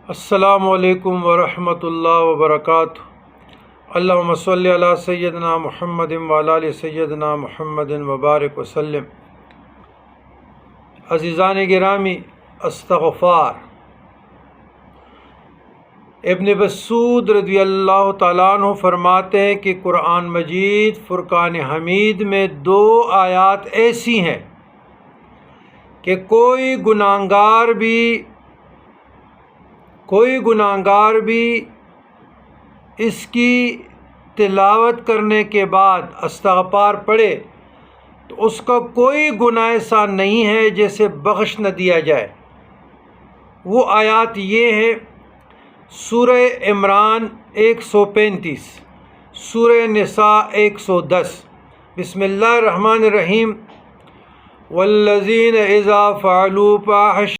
السلام علیکم ورحمۃ اللہ وبرکاتہ۔ اللہم صلی علی سیدنا محمد وعلی آل سیدنا محمد وبارک وسلم۔ عزیزان گرامی، استغفار۔ ابن مسعود رضی اللہ تعالیٰ عنہ فرماتے ہیں کہ قرآن مجید فرقان حمید میں 2 آیات ایسی ہیں کہ کوئی گناہگار بھی اس کی تلاوت کرنے کے بعد استغفار پڑھے تو اس کا کوئی گناہ ایسا نہیں ہے جیسے بخش نہ دیا جائے۔ وہ آیات یہ ہیں: سورہ عمران 135، سورہ نساء 110۔ بسم اللہ الرحمن الرحیم۔ والذین اذا فعلوا فاحشۃ